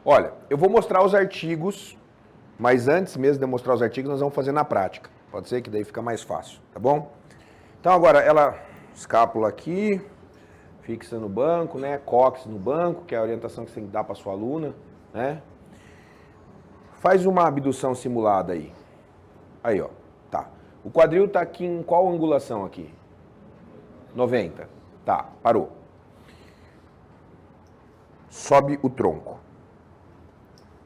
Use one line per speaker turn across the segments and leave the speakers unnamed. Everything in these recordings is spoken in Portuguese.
Olha, eu vou mostrar os artigos, mas antes mesmo de eu mostrar os artigos, nós vamos fazer na prática. Pode ser que daí fica mais fácil, tá bom? Então agora, escápula aqui, fixa no banco, né? Cóccix no banco, que é a orientação que você tem que dar para sua aluna, né? Faz uma abdução simulada aí. Aí, ó, tá. O quadril tá aqui em qual angulação aqui? 90. Tá, parou. Sobe o tronco.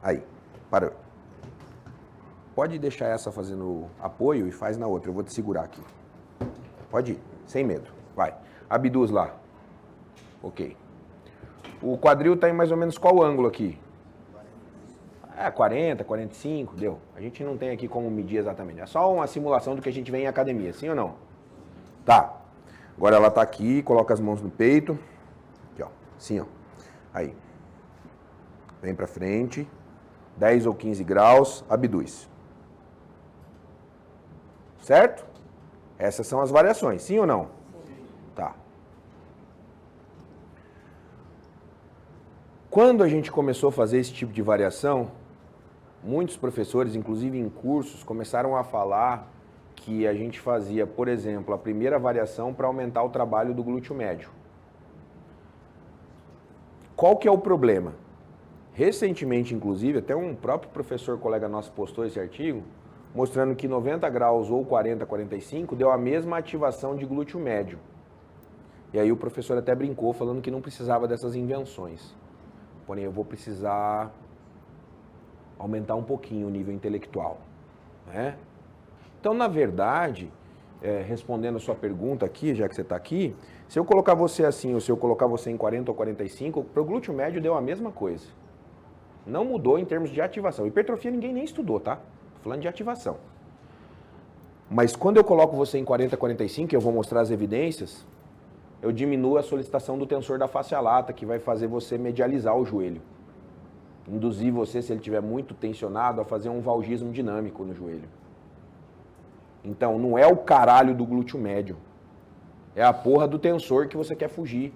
Aí, parou. Pode deixar essa fazendo apoio e faz na outra. Eu vou te segurar aqui. Pode ir, sem medo. Vai. Abduz lá. Ok. O quadril tá em mais ou menos qual ângulo aqui? 40, 45, deu. A gente não tem aqui como medir exatamente. É só uma simulação do que a gente vê em academia, sim ou não? Tá. Agora ela tá aqui, coloca as mãos no peito. Aqui, ó. Assim, ó. Aí. Vem pra frente. 10 ou 15 graus, abduz. Certo? Essas são as variações, sim ou não? Tá. Quando a gente começou a fazer esse tipo de variação, muitos professores, inclusive em cursos, começaram a falar que a gente fazia, por exemplo, a primeira variação para aumentar o trabalho do glúteo médio. Qual que é o problema? Recentemente, inclusive, até um próprio professor colega nosso postou esse artigo, mostrando que 90 graus ou 40, 45 deu a mesma ativação de glúteo médio. E aí o professor até brincou, falando que não precisava dessas invenções. Porém, eu vou precisar aumentar um pouquinho o nível intelectual, né? Então, na verdade, respondendo a sua pergunta aqui, já que você está aqui, se eu colocar você assim, ou se eu colocar você em 40 ou 45, para o glúteo médio deu a mesma coisa. Não mudou em termos de ativação. Hipertrofia ninguém nem estudou, tá? Tô falando de ativação. Mas quando eu coloco você em 40, 45, eu vou mostrar as evidências, eu diminuo a solicitação do tensor da face lata, que vai fazer você medializar o joelho. Induzir você, se ele estiver muito tensionado, a fazer um valgismo dinâmico no joelho. Então, não é o caralho do glúteo médio. É a porra do tensor que você quer fugir.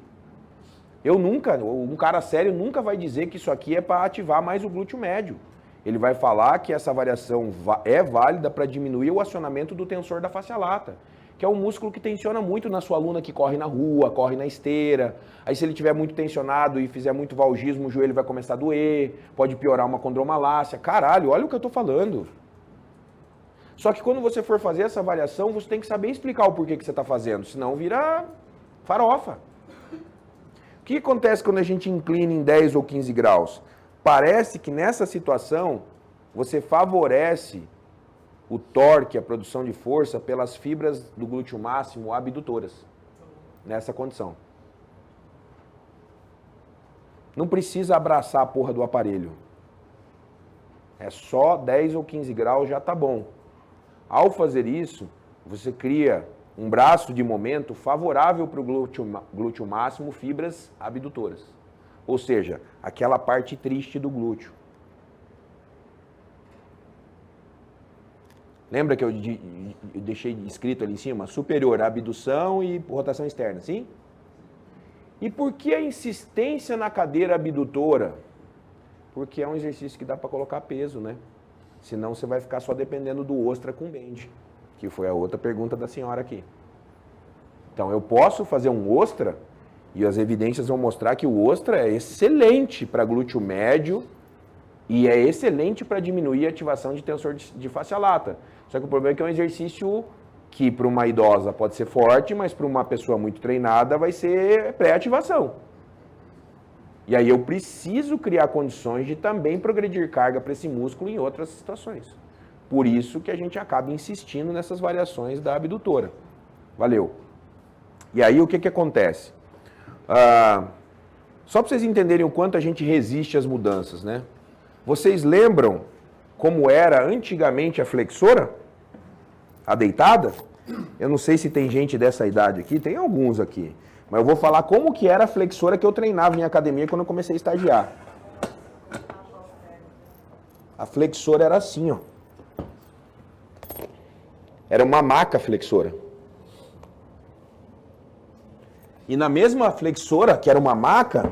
Um cara sério nunca vai dizer que isso aqui é para ativar mais o glúteo médio. Ele vai falar que essa variação é válida para diminuir o acionamento do tensor da face lata, que é um músculo que tensiona muito na sua aluna que corre na rua, corre na esteira. Aí se ele estiver muito tensionado e fizer muito valgismo, o joelho vai começar a doer, pode piorar uma condromalácia. Caralho, olha o que eu tô falando. Só que quando você for fazer essa variação, você tem que saber explicar o porquê que você está fazendo, senão vira farofa. O que acontece quando a gente inclina em 10 ou 15 graus? Parece que nessa situação você favorece o torque, a produção de força, pelas fibras do glúteo máximo abdutoras, nessa condição. Não precisa abraçar a porra do aparelho. É só 10 ou 15 graus já tá bom. Ao fazer isso, você cria um braço de momento favorável para o glúteo máximo, fibras abdutoras. Ou seja, aquela parte triste do glúteo. Lembra que eu deixei escrito ali em cima? Superior, abdução e rotação externa, sim? E por que a insistência na cadeira abdutora? Porque é um exercício que dá para colocar peso, né? Senão você vai ficar só dependendo do ostra com bend, que foi a outra pergunta da senhora aqui. Então, eu posso fazer um ostra, e as evidências vão mostrar que o ostra é excelente para glúteo médio e é excelente para diminuir a ativação de tensor de face lata. Só que o problema é que é um exercício que para uma idosa pode ser forte, mas para uma pessoa muito treinada vai ser pré-ativação. E aí eu preciso criar condições de também progredir carga para esse músculo em outras situações. Por isso que a gente acaba insistindo nessas variações da abdutora. Valeu. E aí o que acontece? Só para vocês entenderem o quanto a gente resiste às mudanças, né? Vocês lembram como era antigamente a flexora? A deitada? Eu não sei se tem gente dessa idade aqui, tem alguns aqui. Mas eu vou falar como que era a flexora que eu treinava em academia quando eu comecei a estagiar. A flexora era assim, ó. Era uma maca flexora. E na mesma flexora, que era uma maca,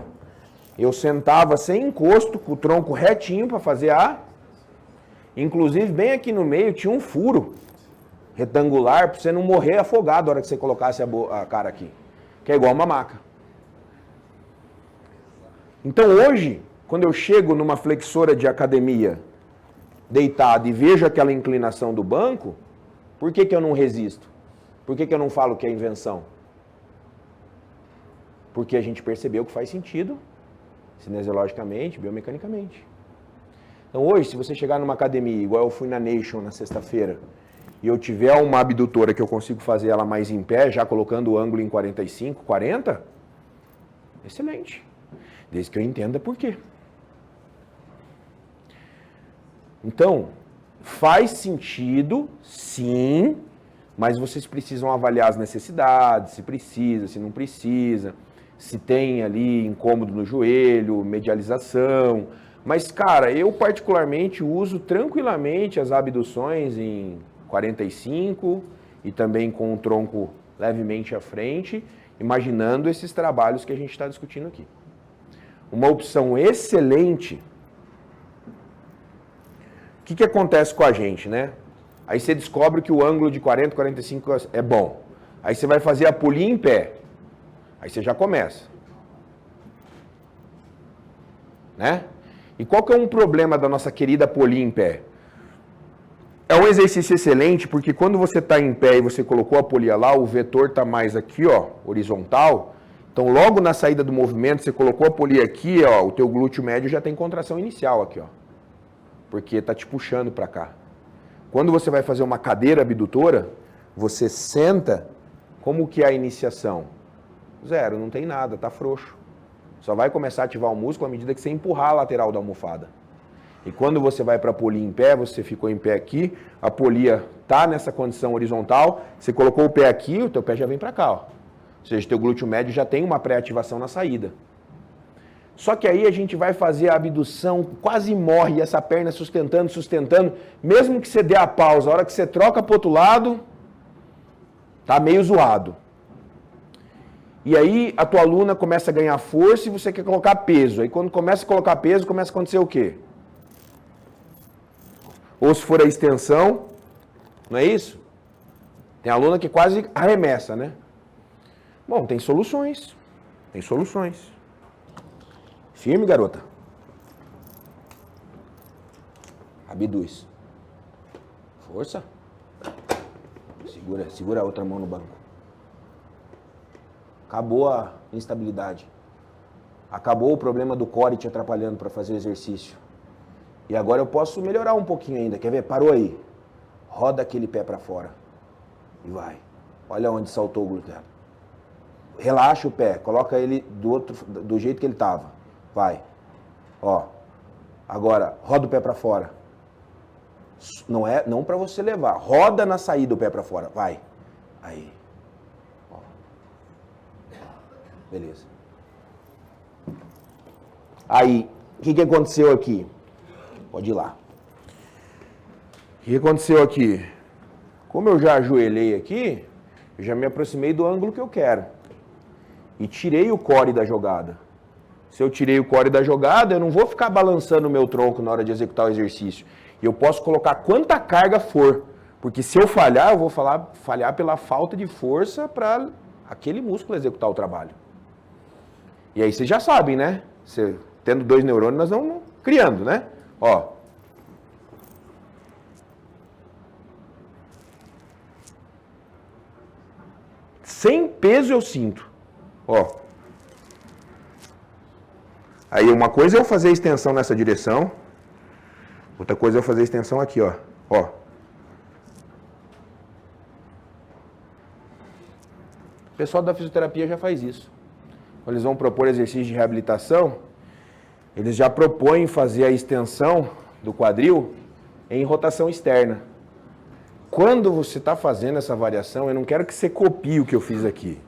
Eu sentava sem encosto, com o tronco retinho para fazer a... Inclusive, bem aqui no meio tinha um furo retangular para você não morrer afogado na hora que você colocasse a cara aqui. Que é igual uma maca. Então hoje, quando eu chego numa flexora de academia, deitado e vejo aquela inclinação do banco, por que eu não resisto? Por que eu não falo que é invenção? Porque a gente percebeu que faz sentido, cinesiologicamente, biomecanicamente. Então hoje, se você chegar numa academia, igual eu fui na Nation na sexta-feira, e eu tiver uma abdutora que eu consigo fazer ela mais em pé, já colocando o ângulo em 45, 40, excelente. Desde que eu entenda por quê. Então, faz sentido, sim, mas vocês precisam avaliar as necessidades, se precisa, se não precisa, se tem ali incômodo no joelho, medialização. Mas, cara, eu particularmente uso tranquilamente as abduções em 45 e também com o tronco levemente à frente, imaginando esses trabalhos que a gente está discutindo aqui. Uma opção excelente. O que acontece com a gente, né? Aí você descobre que o ângulo de 40, 45 é bom. Aí você vai fazer a polia em pé. Aí você já começa. Né? E qual que é um problema da nossa querida polia em pé? É um exercício excelente porque quando você está em pé e você colocou a polia lá, o vetor está mais aqui, ó, horizontal. Então, logo na saída do movimento, você colocou a polia aqui, ó, o teu glúteo médio já tem contração inicial aqui, ó. Porque está te puxando para cá. Quando você vai fazer uma cadeira abdutora, você senta, como que é a iniciação? Zero, não tem nada, está frouxo. Só vai começar a ativar o músculo à medida que você empurrar a lateral da almofada. E quando você vai para a polia em pé, você ficou em pé aqui, a polia está nessa condição horizontal, você colocou o pé aqui, o teu pé já vem para cá, ó. Ou seja, teu glúteo médio já tem uma pré-ativação na saída. Só que aí a gente vai fazer a abdução, quase morre, essa perna sustentando, sustentando, mesmo que você dê a pausa, a hora que você troca para o outro lado, tá meio zoado. E aí a tua aluna começa a ganhar força e você quer colocar peso. Aí quando começa a colocar peso, começa a acontecer o quê? Ou se for a extensão, não é isso? Tem aluna que quase arremessa, né? Bom, tem soluções. Tem soluções. Firme, garota. Abduz. Força. Segura a outra mão no banco. Acabou a instabilidade. Acabou o problema do core te atrapalhando para fazer o exercício. E agora eu posso melhorar um pouquinho ainda. Quer ver? Parou aí. Roda aquele pé para fora. E vai. Olha onde saltou o glúteo. Relaxa o pé. Coloca ele do jeito que ele estava. Vai. Ó. Agora, roda o pé para fora. Não para você levar. Roda na saída o pé para fora. Vai. Aí. Ó. Beleza. Aí, o que aconteceu aqui? Pode ir lá. O que aconteceu aqui? Como eu já ajoelhei aqui, eu já me aproximei do ângulo que eu quero. E tirei o core da jogada. Se eu tirei o core da jogada, eu não vou ficar balançando o meu tronco na hora de executar o exercício. E eu posso colocar quanta carga for. Porque se eu falhar, eu vou falhar pela falta de força para aquele músculo executar o trabalho. E aí vocês já sabem, né? Você, tendo 2 neurônios, nós vamos criando, né? Ó. Sem peso eu sinto. Ó. Aí uma coisa é eu fazer a extensão nessa direção. Outra coisa é eu fazer a extensão aqui, ó. Ó. O pessoal da fisioterapia já faz isso. Quando eles vão propor exercício de reabilitação, eles já propõem fazer a extensão do quadril em rotação externa. Quando você está fazendo essa variação, eu não quero que você copie o que eu fiz aqui.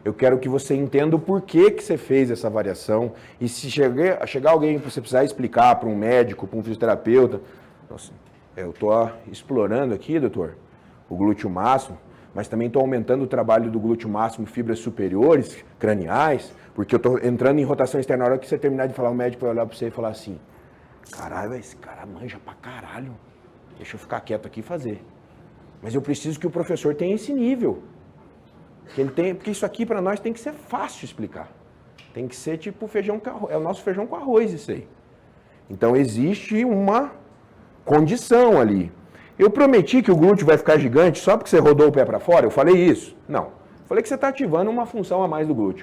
Eu quero que você entenda o porquê que você fez essa variação. E se chegar alguém que você precisar explicar para um médico, para um fisioterapeuta, nossa, eu estou explorando aqui, doutor, o glúteo máximo, mas também estou aumentando o trabalho do glúteo máximo, fibras superiores, craniais, porque eu estou entrando em rotação externa. Na hora que você terminar de falar, o médico vai olhar para você e falar assim, caralho, esse cara manja pra caralho, deixa eu ficar quieto aqui e fazer. Mas eu preciso que o professor tenha esse nível. Que ele tenha, porque isso aqui para nós tem que ser fácil explicar. Tem que ser tipo feijão com arroz, é o nosso feijão com arroz isso aí. Então existe uma condição ali. Eu prometi que o glúteo vai ficar gigante só porque você rodou o pé para fora? Eu falei isso? Não. Eu falei que você está ativando uma função a mais do glúteo.